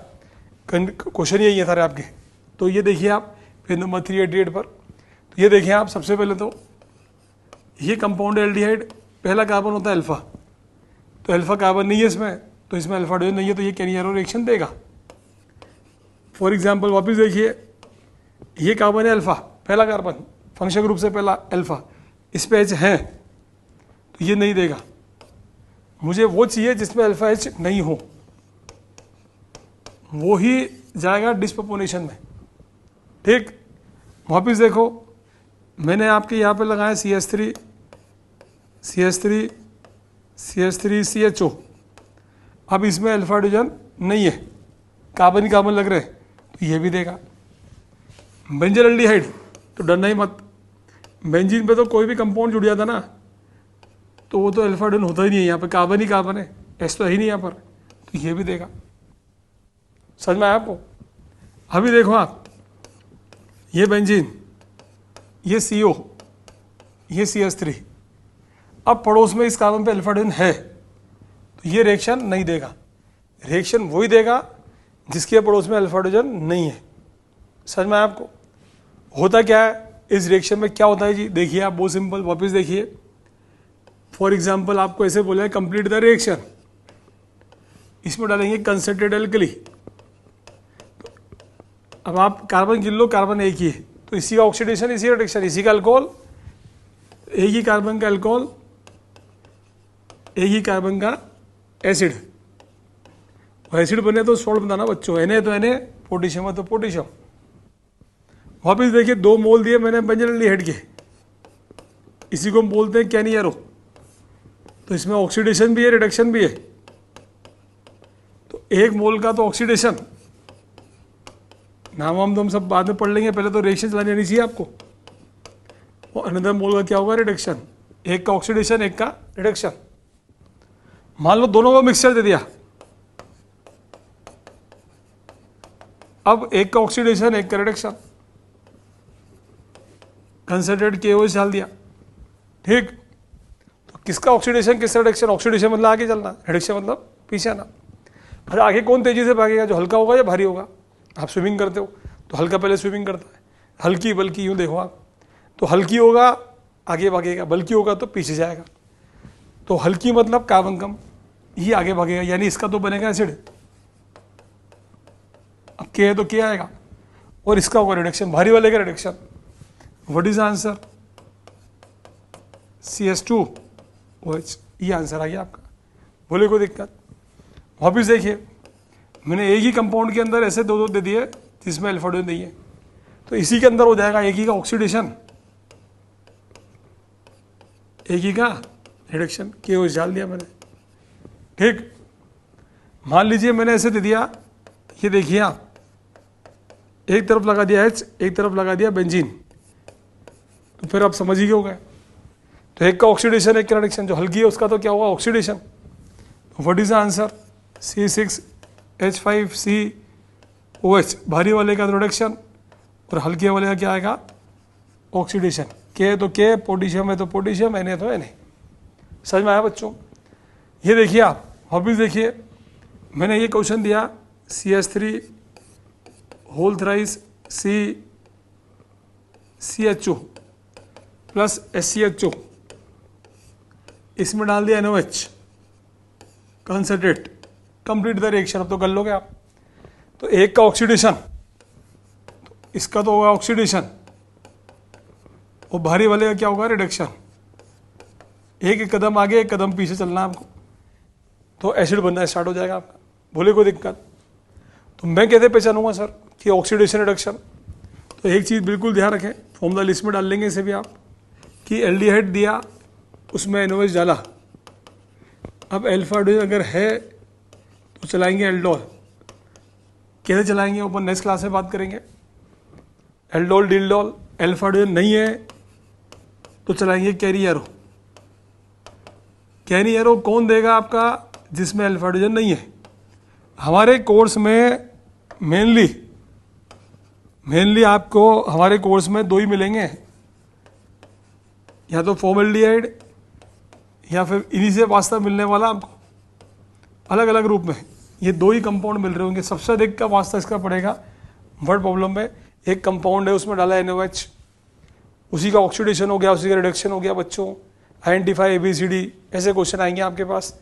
A: क्वेश्चन यही है सारे आपके। तो ये देखिए आप फिर नंबर 388 पर। तो ये देखिए आप, सबसे पहले तो ये कंपाउंड एल्डिहाइड, पहला कार्बन होता है अल्फा, तो अल्फा कार्बन नहीं है इसमें, तो इसमें अल्फा हाइड्रोजन नहीं है, तो ये कैनियारो रिएक्शन देगा। फॉर एग्जाम्पल वापस देखिए, ये कार्बन है अल्फा, पहला कार्बन, फंक्शन ग्रुप से पहला अल्फा, इस पे H है, तो ये नहीं देगा। मुझे वो चाहिए जिसमें अल्फा H नहीं हो, वो ही जाएगा डिस्प्रपोनेशन में। ठीक, वापिस देखो, मैंने आपके यहाँ पे लगाया CH3 CH3 CH3 CHO। अब इसमें अल्फा हाइड्रोजन नहीं है, कार्बन ही कार्बन लग रहे हैं, तो ये भी देगा। बेंजीन एल्डिहाइड तो डरना ही मत, बेंजीन पे तो कोई भी कंपाउंड जुड़ जाता ना, तो वो तो अल्फा हाइड्रोजन होता ही नहीं है, यहाँ पे कार्बन ही कार्बन है, एस तो है ही नहीं यहाँ पर, तो ये भी देगा। समझ में आया आपको? अभी देखो आप, ये बेंजीन, ये CO, ये CH3, अब पड़ोस में इस कार्बन पे अल्फा हाइड्रोजन है, तो ये रिएक्शन नहीं देगा। रिएक्शन वही देगा जिसके पड़ोस में अल्फा हाइड्रोजन नहीं है। समझ में आया आपको? होता क्या है इस रिएक्शन में, क्या होता है जी? देखिए आप, बहुत सिंपल, वापस देखिए। फॉर एग्जाम्पल आपको ऐसे बोला है कंप्लीट द रिएक्शन, इसमें डालेंगे कंसंट्रेटेड एल्कली। अब आप कार्बन गिन लो, कार्बन एक ही है, तो इसी का ऑक्सीडेशन, इसी का रिडक्शन, इसी का अल्कोहल, एक ही कार्बन का अल्कोहल, एक ही कार्बन का एसिड। और एसिड बने तो सॉल्ट बनाना बच्चों, Na तो Na, पोटेशियम है तो पोटेशियम। वापिस देखिए 2 मोल दिए मैंने बेंजीन एल्डिहाइड के, इसी को हम बोलते हैं कैनियरो। तो इसमें ऑक्सीडेशन भी है, रिडक्शन भी है। तो 1 मोल का तो ऑक्सीडेशन, नाम हम सब बाद में पढ़ लेंगे, पहले तो रिएक्शन चलानी आनी चाहिए आपको। और अनदर मोल का क्या होगा, रिडक्शन। एक का ऑक्सीडेशन, एक का रिडक्शन। मान लो दोनों का मिक्सचर दे दिया, अब एक का ऑक्सीडेशन, एक का रिडक्शन, कंसंट्रेट KOH डाल दिया, ठीक। तो किसका ऑक्सीडेशन, किसका रिडक्शन? ऑक्सीडेशन मतलब आगे चलना, रिडक्शन मतलब पीछे आना। फिर आगे कौन तेजी से भागेगा, जो हल्का होगा या भारी होगा? आप स्विमिंग करते हो तो हल्का पहले स्विमिंग करता है, हल्की बल्कि, यूँ देखो आप, तो हल्की होगा आगे भागेगा, बल्कि होगा तो पीछे जाएगा। तो हल्की मतलब कार्बन कम, ये आगे भागेगा, यानी इसका तो बनेगा एसिड। अब के है तो क्या आएगा, और इसका होगा रिडक्शन, भारी वाले का reduction. What is answer? CH2OH, ये आंसर आ गया आपका। बोले कोई दिक्कत? वापिस देखिए, मैंने एक ही कंपाउंड के अंदर ऐसे दो दे दिए जिसमें अल्फाडोन नहीं है, तो इसी के अंदर हो जाएगा एक ही का ऑक्सीडेशन, एक ही का रिडक्शन। KOH डाल दिया मैंने, ठीक। मान लीजिए मैंने ऐसे दे दिया, ये देखिए आप, एक तरफ लगा दिया H, एक तरफ लगा दिया बेंजीन, तो फिर आप समझ ही हो गए। तो एक का ऑक्सीडेशन, एक का रिडक्शन, जो हल्की है उसका तो क्या होगा, oxidation. What is the answer? C6H5COH, भारी वाले का रिडक्शन, और हल्के वाले का क्या आएगा, ऑक्सीडेशन। के तो के, पोटेशियम है तो पोटेशियम, Na तो Na। समझ में आया बच्चों? ये देखिए आप, वापिस देखिए, मैंने ये क्वेश्चन दिया, CH3 whole thrice CHO plus SCHO, इसमें डाल दिया NOH, concentrate, complete the reaction. अब तो कर लोगे आप। तो एक का ऑक्सीडेशन, तो इसका तो होगा ऑक्सीडेशन, और भारी वाले का क्या होगा, रिडक्शन। एक कदम आगे, एक कदम पीछे चलना आपको, तो एसिड बनना स्टार्ट हो जाएगा आपका। बोले कोई दिक्कत? तो मैं कैसे पहचानूंगा सर कि ऑक्सीडेशन रिडक्शन? तो एक चीज़ बिल्कुल ध्यान रखें, फॉर्मूला लिस्ट में डाल लेंगे इसे भी आप, कि एल्डिहाइड दिया, उसमें NOH डाला। अब अल्फाडोन अगर है तो चलाएंगे एल्डोल। कैसे चलाएंगे ऊपर नेक्स्ट क्लास में बात करेंगे। एल्डोल डिल्डोल, अल्फाडोन नहीं है तो चलाएंगे कैरियरो। कैरियरो कौन देगा आपका, जिसमें अल्फाडोन नहीं है। हमारे कोर्स में मेनली आपको हमारे कोर्स में 2 ही मिलेंगे, या तो फॉर्मल्डिहाइड या फिर इन्हीं से वास्ता मिलने वाला आपको अलग अलग रूप में, ये 2 ही कंपाउंड मिल रहे होंगे। सबसे अधिक का वास्ता इसका पड़ेगा वर्ड प्रॉब्लम में। एक कंपाउंड है, उसमें डाला NOH, उसी का ऑक्सीडेशन हो गया, उसी का रिडक्शन हो गया। बच्चों आइडेंटिफाई ABCD, ऐसे क्वेश्चन आएंगे आपके पास,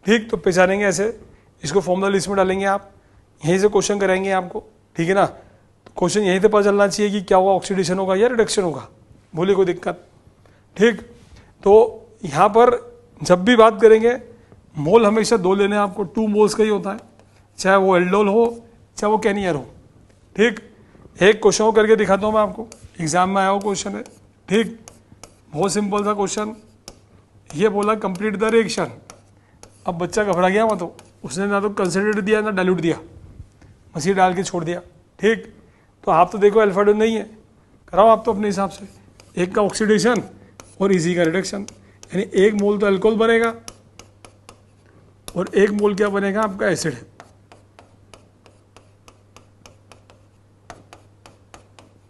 A: ठीक। तो पहचानेंगे ऐसे, इसको फॉर्मूला लिस्ट में डालेंगे आप, यहीं से क्वेश्चन कराएंगे आपको, ठीक है ना। तो क्वेश्चन यहीं से पता चलना चाहिए कि क्या होगा, ऑक्सीडेशन होगा या रिडक्शन होगा। बोले कोई दिक्कत? ठीक। तो यहाँ पर जब भी बात करेंगे, मोल हमेशा 2 लेने हैं आपको, 2 मोल्स का ही होता है, चाहे वो एल्डोल हो चाहे वो कैनियर हो, ठीक। एक क्वेश्चन करके दिखाता हूँ मैं आपको, एग्जाम में आया हो क्वेश्चन है, ठीक। बहुत सिंपल सा क्वेश्चन, ये बोला कंप्लीट द रिएक्शन। अब बच्चा घबरा गया, मत हो, उसने ना तो कंसंट्रेट दिया ना डाइल्यूट दिया, बस ये डाल के छोड़ दिया, ठीक। तो आप तो देखो अल्फाडोन नहीं है, कराओ आप तो अपने हिसाब से, एक का ऑक्सीडेशन और इसी का रिडक्शन, यानी 1 मोल तो अल्कोहल बनेगा और 1 मोल क्या बनेगा आपका, acid.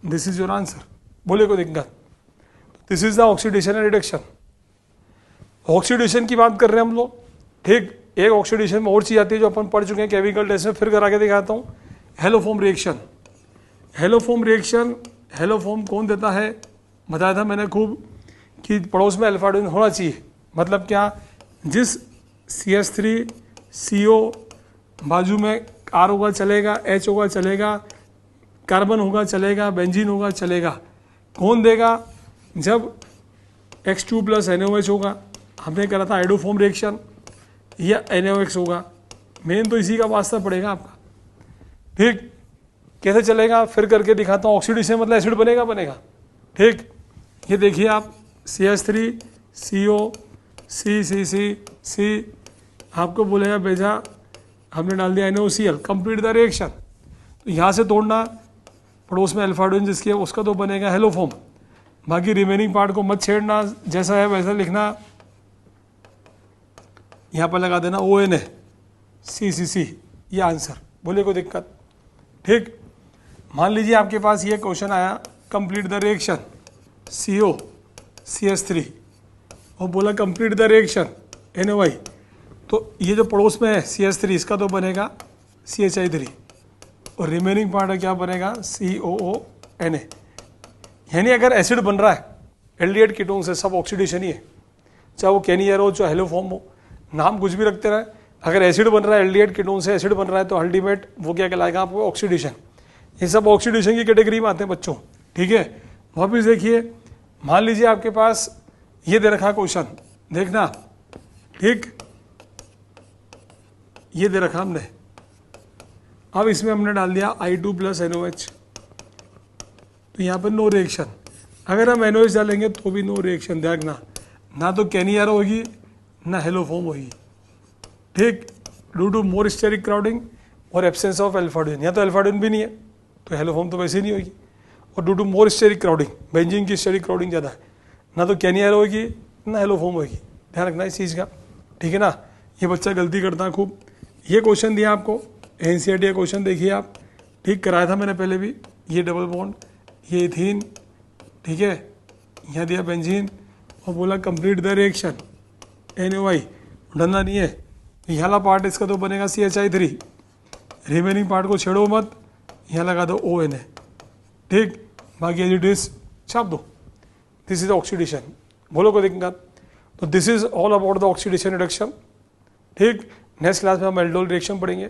A: This is your answer. बोले कोई दिक्कत? This is the oxidation and reduction. Oxidation की बात कर रहे हैं हम लोग, ठीक। एक ऑक्सीडेशन में और चीज आती है जो अपन पढ़ चुके हैं केमिकल टेस्ट में, फिर करा के दिखाता हूँ। Haloform reaction. Haloform reaction, haloform कौन देता है, बताया था मैंने खूब कि पड़ोस में अल्फाडोन होना चाहिए। मतलब क्या, जिस CH3CO बाजू में R होगा चलेगा, H होगा चलेगा, कार्बन होगा चलेगा, बेंजीन होगा चलेगा। कौन देगा? जब X2 प्लस NaOH होगा, हमने करा था आइडोफॉर्म रिएक्शन, या NaOX होगा। मेन तो इसी का वास्ता पड़ेगा आपका। ठीक, कैसे चलेगा फिर करके दिखाता हूँ। ऑक्सीडेशन मतलब एसिड बनेगा। ठीक, ये देखिए आप CH3 CO C आपको बोलेगा भेजा, हमने डाल दिया NaOCl, कंप्लीट द रिएक्शन। तो यहाँ से तोड़ना, पड़ोस में अल्फा हाइड्रोजन जिसके उसका तो बनेगा हेलोफॉर्म। बाकी रिमेनिंग पार्ट को मत छेड़ना, जैसा है वैसा लिखना। यहाँ पर लगा देना ONA CCC, ये आंसर, बोले कोई दिक्कत? ठीक, मान लीजिए आपके पास ये क्वेश्चन आया, complete the reaction CO CH3 और बोला कंप्लीट द रिएक्शन NaOI। तो ये जो पड़ोस में है CH3, इसका तो बनेगा CHI3 और रिमेनिंग पार्ट क्या बनेगा COONA। यानी अगर एसिड बन रहा है एल्डिहाइड कीटोन से, सब ऑक्सीडेशन ही है, चाहे वो कैनियर हो चाहे हेलोफॉर्म हो, नाम कुछ भी रखते रहे। अगर एसिड बन रहा है एल्डिहाइड कीटोन से एसिड बन रहा है तो अल्टीमेट वो क्या कहलाएगा आपको? ऑक्सीडेशन। ये सब ऑक्सीडेशन की कैटेगरी में आते हैं बच्चों। ठीक है, वापिस देखिए, मान लीजिए आपके पास ये दे रखा क्वेश्चन, देखना। ठीक, ये दे रखा हमने, अब इसमें हमने डाल दिया I2 प्लस NaOH, तो यहाँ पर नो रिएक्शन। अगर हम NaOH डालेंगे तो भी नो रिएक्शन, देखना, ना तो कैनियर होगी ना हेलोफॉर्म होगी। ठीक, due to more steric crowding और एब्सेंस ऑफ अल्फा हाइड्रोजन। यहाँ तो अल्फा हाइड्रोजन भी नहीं है तो हेलोफॉर्म तो वैसे ही नहीं होगी। और due to more steric crowding, benzene की स्टेरिक क्राउडिंग ज़्यादा है, ना तो कैनियर होगी ना हेलोफॉर्म होगी। ध्यान रखना इस चीज़ का। ठीक है ना, ये बच्चा गलती करता है खूब। ये क्वेश्चन दिया आपको NCERT का क्वेश्चन, देखिए आप, ठीक कराया था मैंने पहले भी। ये डबल बॉन्ड, ये इथीन, ठीक है, यहाँ दिया बेंजीन और बोला कंप्लीट द रिएक्शन NaOI, डरना नहीं है। ये वाला पार्ट इसका तो बनेगा CHI3, रिमेनिंग पार्ट को छेड़ो मत, यहाँ लगा दो ONA। ठीक, बाकी एज इट इज छाप दो। दिस इज ऑक्सीडेशन, बोलो कोई दिक्कत? तो this is all about the oxidation reduction. ठीक, नेक्स्ट क्लास में हम एल्डोल रिएक्शन पढ़ेंगे।